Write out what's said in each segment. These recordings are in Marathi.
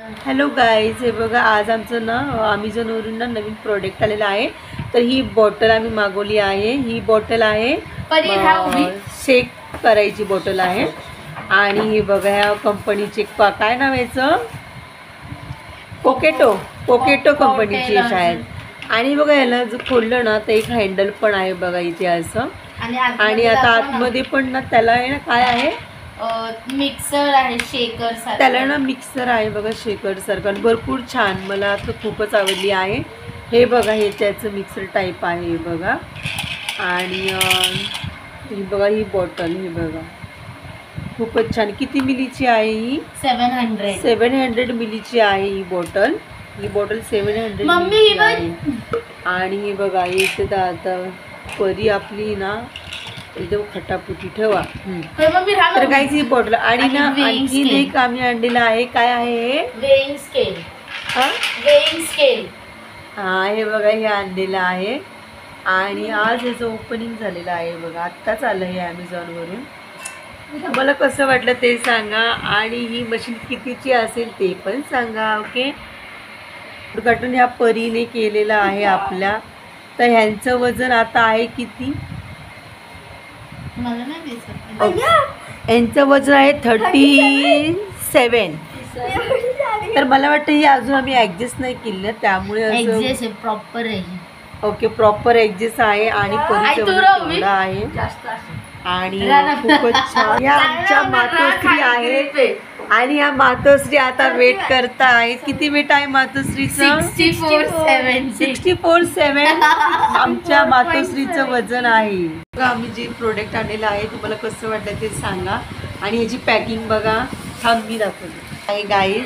हॅलो गाईज, हे बघा आज आमचं ना अमेझॉनवरून ना नवीन प्रोडक्ट आलेला आहे. तर ही बॉटल आम्ही मागवली आहे. ही बॉटल आहे शेक करायची बॉटल आहे. आणि हे बघा ह्या कंपनीचे काय नाव याचं, पोकेटो कंपनीची शायद. आणि बघा याला जर खोललं ना तर एक हँडल पण आहे बघा इथे असं. आणि आता आतमध्ये पण ना त्याला आहे ना काय आहे, मिक्सर आहे, शेकर सारखं. त्याला ना मिक्सर आहे बघा, शेकर सारखं. भरपूर छान, मला तर खूपच आवडली आहे. हे बघा हे त्याचं मिक्सर टाईप आहे हे बघा. आणि ही बघा ही बॉटल, हे बघा खूपच छान. किती मिलीची आहे ही? 700 मिलीची आहे ही बॉटल. ही बॉटल 700 मिलीची आहे. आणि हे बघा इथे आता परी आपली ना एकदम खटापुटी ठेवा. तर काय ही बॉटल. आणि ना आणखीन एक आम्ही आणलेलं आहे. काय आहे हे? Weighing scale. हा हे बघा हे आणलेलं आहे. आणि आज याचं ओपनिंग झालेलं आहे बघा, आत्ताच आलं हे ॲमेझॉनवरून. मला कसं वाटलं ते सांगा. आणि ही मशीन कितीची असेल ते पण सांगा. ओके. उद्घाटन ह्या परीने केलेलं आहे आपल्या. तर ह्यांचं वजन आता आहे किती? मला नाही दिसत. यांचं वजन आहे 37. तर मला वाटतं ही अजून आम्ही ॲडजस्ट नाही केली त्यामुळे असं प्रॉपर आहे. ओके, प्रॉपर ॲडजस्ट आहे. आणि परीचं वजन तेवढं आहे. आणि खूपच छान या आमच्या मातोश्री आहेत. आणि या मातोश्री आता वेट करता आहेत. किती वेट आहे मातोश्रीचं? 64.7 आमच्या मातोश्रीचं वजन आहे. आम्ही जे प्रोडक्ट आणलेलं आहे तुम्हाला कसं वाटलं ते सांगा. आणि ह्याची पॅकिंग बघा, मी दाखवते आहे गाईज,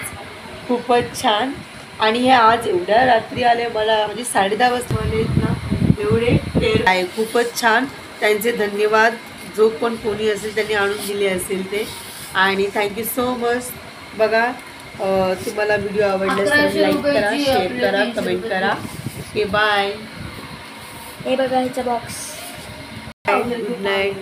खूपच छान. आणि हे आज एवढ्या रात्री आले, मला म्हणजे 10:30 वाजता आले ना, एवढे केअर आहे. खूपच छान, त्यांचे धन्यवाद. जो पण कोणी असेल त्यांनी आणून दिले असेल ते. आणि थँक्यू सो मच. बघा तुम्हाला व्हिडिओ आवडला तर लाईक करा, शेअर करा, कमेंट करा. Okay, bye. हे बघा ह्याचा बॉक्स. Good night.